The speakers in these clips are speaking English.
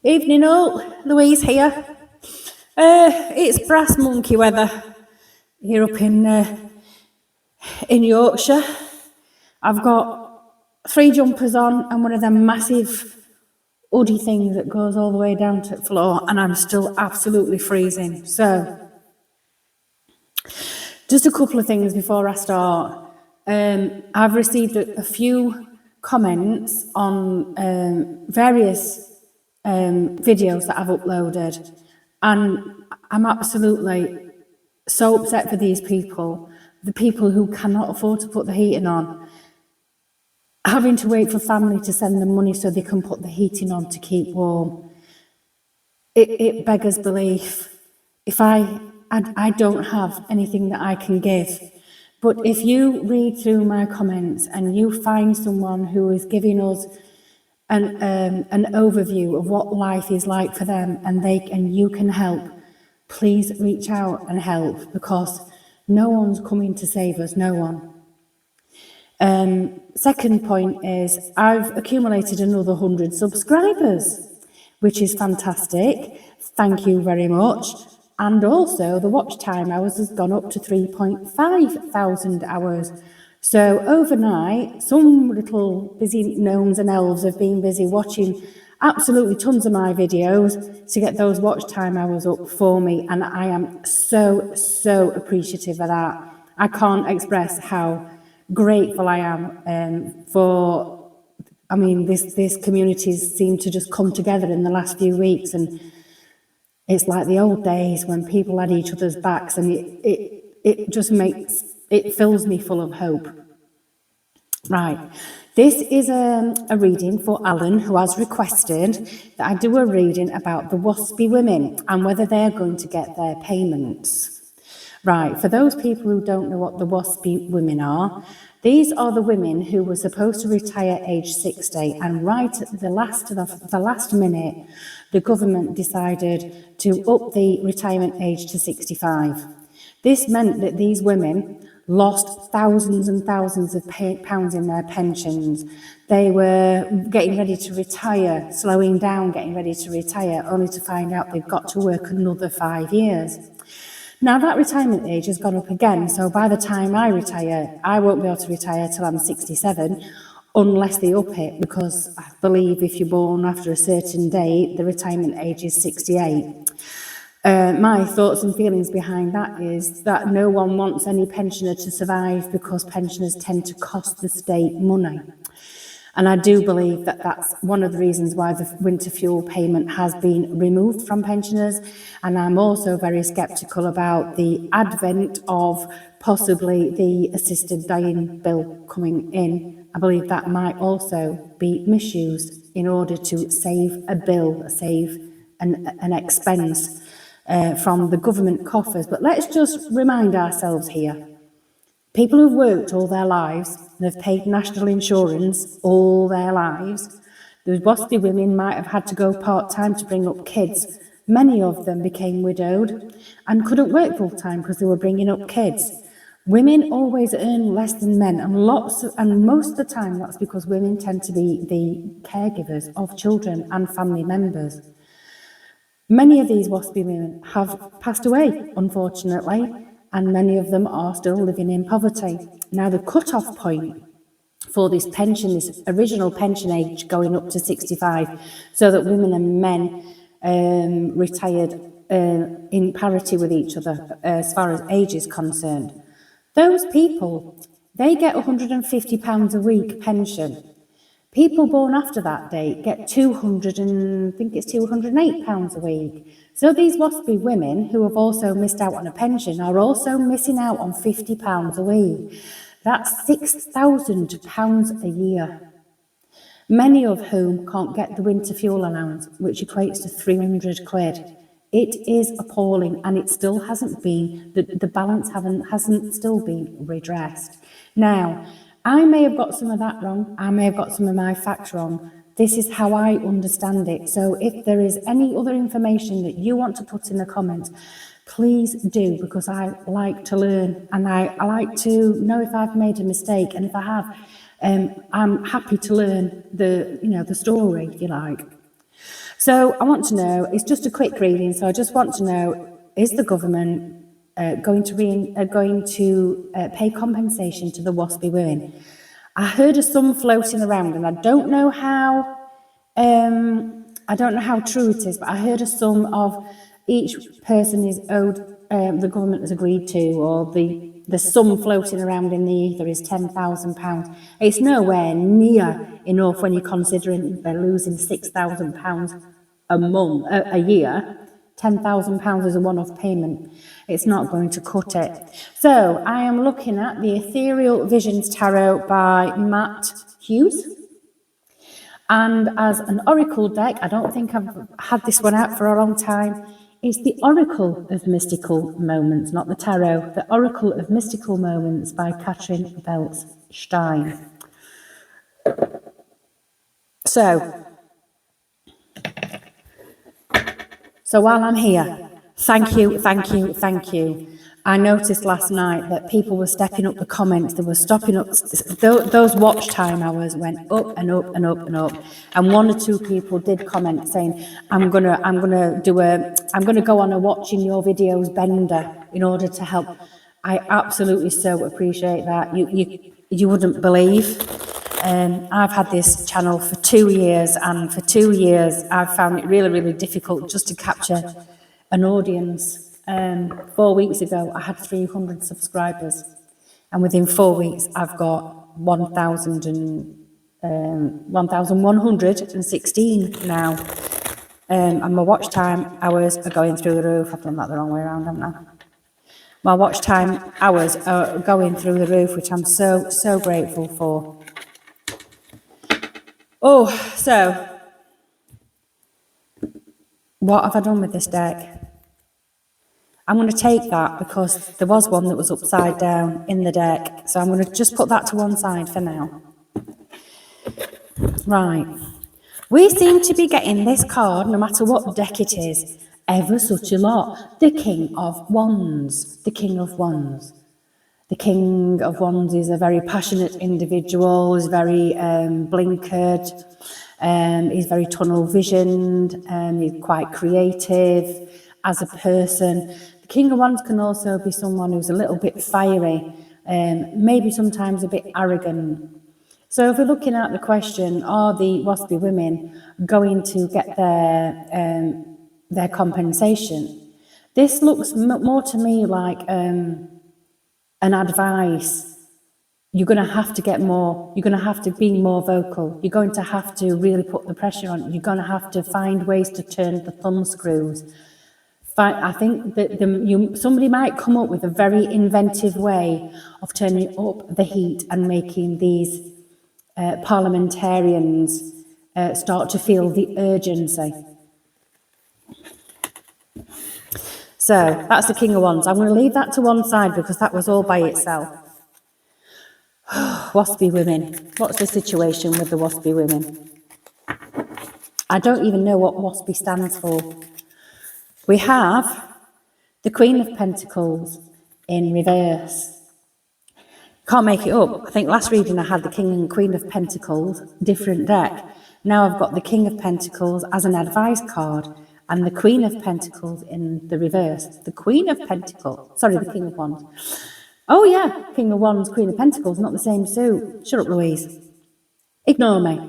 Evening all, Louise here. It's brass monkey weather here up in Yorkshire. I've got 3 jumpers on and one of them massive hoodie things that goes all the way down to the floor, and I'm still absolutely freezing. So, just a couple of things before I start. I've received a few comments on various videos that I've uploaded, and I'm absolutely so upset for these people, the people who cannot afford to put the heating on, having to wait for family to send them money so they can put the heating on to keep warm. It beggars belief. If I don't have anything that I can give, but if you read through my comments and you find someone who is giving us an overview of what life is like for them, and you can help, please reach out and help, because no one's coming to save us, no one. Second point is I've accumulated another 100 subscribers, which is fantastic. Thank you very much. And also the watch time hours has gone up to 3.5 thousand hours. So overnight, some little busy gnomes and elves have been busy watching absolutely tons of my videos to get those watch time hours up for me. And I am so appreciative of that. I can't express how grateful I am for, this community seemed to just come together in the last few weeks, and it's like the old days when people had each other's backs, and it fills me full of hope. Right, this is a reading for Alan, who has requested that I do a reading about the Waspi women and whether they are going to get their payments. Right, for those people who don't know what the Waspi women are, these are the women who were supposed to retire age 60, and right at the last minute, the government decided to up the retirement age to 65. This meant that these women lost thousands and thousands of pounds in their pensions. They were getting ready to retire, slowing down, getting ready to retire, only to find out they've got to work another 5 years. Now that retirement age has gone up again, so by the time I retire, I won't be able to retire till I'm 67, unless they up it, because I believe if you're born after a certain date, the retirement age is 68. My thoughts and feelings behind that is that no one wants any pensioner to survive, because pensioners tend to cost the state money. And I do believe that that's one of the reasons why the winter fuel payment has been removed from pensioners. And I'm also very sceptical about the advent of possibly the assisted dying bill coming in. I believe that might also be misused in order to save a bill, save an expense from the government coffers. But let's just remind ourselves here. People who've worked all their lives and have paid national insurance all their lives, the Waspi women might have had to go part-time to bring up kids. Many of them became widowed and couldn't work full-time because they were bringing up kids. Women always earn less than men, and most of the time that's because women tend to be the caregivers of children and family members. Many of these Waspi women have passed away, unfortunately, and many of them are still living in poverty. Now, the cut-off point for this pension, this original pension age going up to 65, so that women and men retired in parity with each other as far as age is concerned. Those people, they get £150 a week pension. People born after that date get £208 a week. So these Waspi women, who have also missed out on a pension, are also missing out on £50 a week. That's £6,000 a year. Many of whom can't get the winter fuel allowance, which equates to 300 quid. It is appalling, and it still hasn't been, the balance hasn't still been redressed. Now, I may have got some of that wrong. I may have got some of my facts wrong. This is how I understand it. So if there is any other information that you want to put in the comments, please do, because I like to learn, and I like to know if I've made a mistake. And if I have, I'm happy to learn the story, if you like. So I want to know, it's just a quick reading, so I just want to know, is the government going to pay compensation to the Waspi women? I heard of some floating around, and I don't know how true it is, but I heard of some of each person is owed, the government has agreed to, or the sum floating around in the ether is £10,000. It's nowhere near enough when you're considering they're losing £6,000 a year. £10,000 is a one-off payment. It's not going to cut it. So I am looking at the Ethereal Visions Tarot by Matt Hughes. And as an oracle deck, I don't think I've had this one out for a long time. It's the Oracle of Mystical Moments, not the Tarot. The Oracle of Mystical Moments by Katrin Belz-Stein. So while I'm here, thank you. I noticed last night that people were stepping up the comments. They were stopping up. Those watch time hours went up and up and up and up. And one or two people did comment saying, "I'm gonna go on a watching your videos bender in order to help." I absolutely so appreciate that. You wouldn't believe. I've had this channel for 2 years, and for 2 years I've found it really, really difficult just to capture an audience. 4 weeks ago I had 300 subscribers, and within 4 weeks I've got 1,116 now. And my watch time hours are going through the roof. I've done that the wrong way around, haven't I? My watch time hours are going through the roof, which I'm so grateful for. Oh, so what have I done with this deck? I'm going to take that because there was one that was upside down in the deck. So I'm going to just put that to one side for now. Right. We seem to be getting this card, no matter what deck it is, ever such a lot. The King of Wands. The King of Wands. The King of Wands is a very passionate individual, is very blinkered, he's very tunnel visioned, he's quite creative as a person. The King of Wands can also be someone who's a little bit fiery, maybe sometimes a bit arrogant. So if we're looking at the question, are the Waspi women going to get their compensation? This looks more to me like an advice. You're going to have to get more. You're going to have to be more vocal. You're going to have to really put the pressure on. You're going to have to find ways to turn the thumb screws. I think that somebody might come up with a very inventive way of turning up the heat and making these parliamentarians start to feel the urgency. So that's the King of Wands. I'm going to leave that to one side because that was all by itself. Waspi women. What's the situation with the Waspi women? I don't even know what Waspi stands for. We have the Queen of Pentacles in reverse. Can't make it up. I think last reading I had the King and Queen of Pentacles, different deck. Now I've got the King of Pentacles as an advice card, and the Queen of Pentacles in the reverse. The Queen of Pentacles, sorry, the King of Wands. Oh yeah, King of Wands, Queen of Pentacles, not the same suit. Shut up, Louise. Ignore me.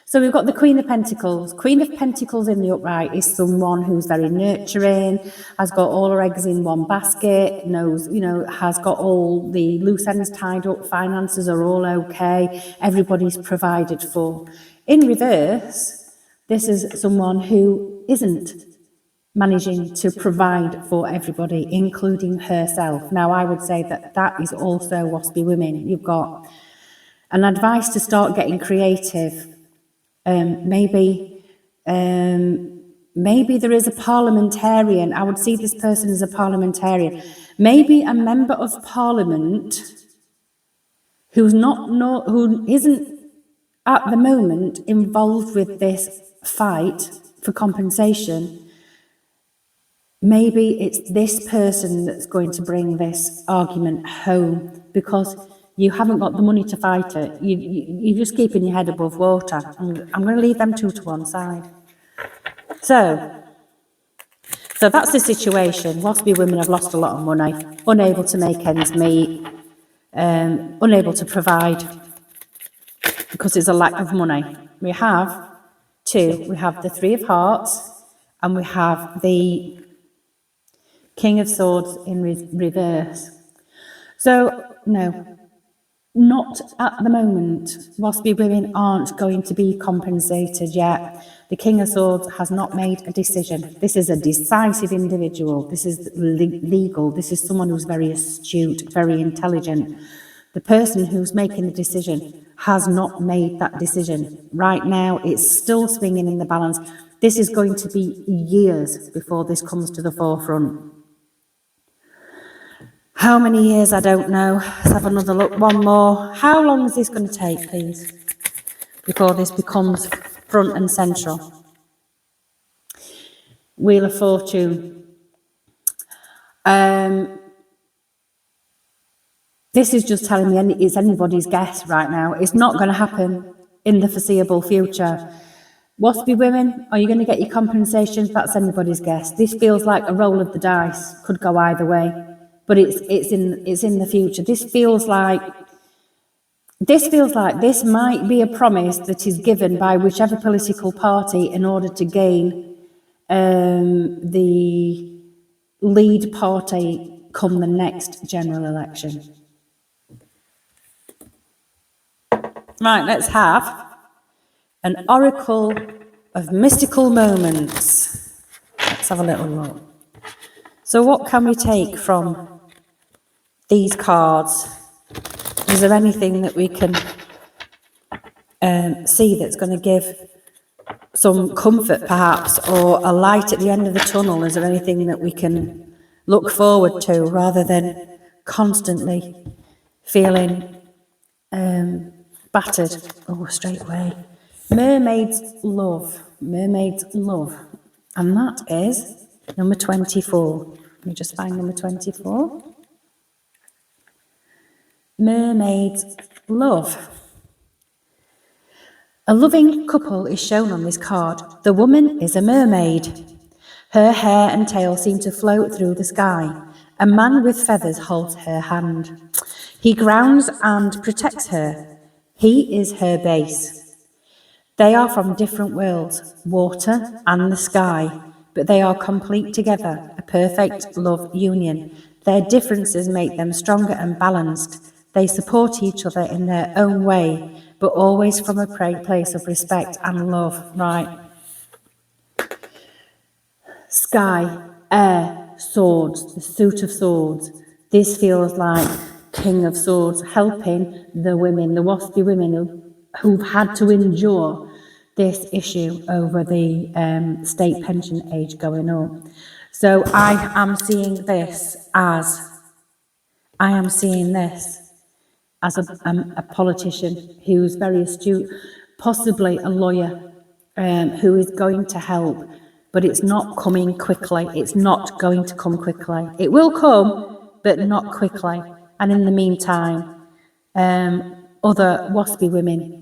So we've got the Queen of Pentacles. Queen of Pentacles in the upright is someone who's very nurturing, has got all her eggs in one basket, knows, has got all the loose ends tied up, finances are all okay, everybody's provided for. In reverse, this is someone who isn't managing to provide for everybody, including herself. Now, I would say that is also Waspi women. You've got an advice to start getting creative. Maybe there is a parliamentarian. I would see this person as a parliamentarian. Maybe a member of parliament who isn't at the moment involved with this fight for compensation. Maybe it's this person that's going to bring this argument home because you haven't got the money to fight it. You're just keeping your head above water. I'm going to leave them two to one side. So that's the situation. Waspy women have lost a lot of money, unable to make ends meet, unable to provide because there's a lack of money. We have the Three of Hearts, and we have the King of Swords in reverse. So, no, not at the moment. Waspy women aren't going to be compensated yet. The King of Swords has not made a decision. This is a decisive individual. This is legal. This is someone who's very astute, very intelligent. The person who's making the decision has not made that decision. Right now, it's still swinging in the balance. This is going to be years before this comes to the forefront. How many years, I don't know. Let's have another look. One more. How long is this going to take, please, before this becomes front and central? Wheel of Fortune. This is just telling me it's anybody's guess right now. It's not going to happen in the foreseeable future. Waspy women, are you going to get your compensations? That's anybody's guess. This feels like a roll of the dice. Could go either way, but it's in the future. This feels like this might be a promise that is given by whichever political party in order to gain the lead party come the next general election. Right, let's have an oracle of mystical moments. Let's have a little look. So what can we take from these cards? Is there anything that we can see that's going to give some comfort perhaps, or a light at the end of the tunnel? Is there anything that we can look forward to rather than constantly feeling battered? Oh, straight away. Mermaid's love. Mermaid's love. And that is number 24. Let me just find number 24. Mermaid's love. A loving couple is shown on this card. The woman is a mermaid. Her hair and tail seem to float through the sky. A man with feathers holds her hand. He grounds and protects her. He is her base. They are from different worlds, water and the sky, but they are complete together, a perfect love union. Their differences make them stronger and balanced. They support each other in their own way, but always from a place of respect and love. Right. Sky, air, swords, the suit of swords. This feels like King of Swords helping the women, the waspy women who've had to endure this issue over the state pension age going up. So I am seeing this as a politician who's very astute, possibly a lawyer who is going to help, but it's not coming quickly. It's not going to come quickly. It will come, but not quickly. And in the meantime, other waspy women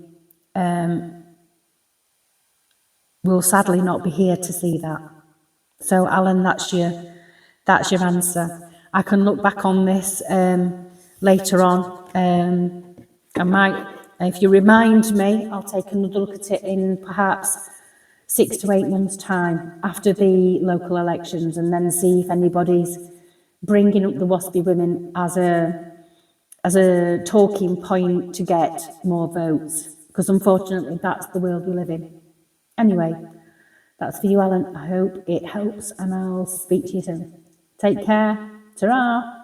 will sadly not be here to see that. So, Alan, that's your answer. I can look back on this later on. I might, if you remind me, I'll take another look at it in perhaps 6 to 8 months' time after the local elections, and then see if anybody's bringing up the waspy women as a talking point to get more votes, because unfortunately that's the world we live in. Anyway, that's for you, Alan. I hope it helps, and I'll speak to you soon. Take care. Ta-ra.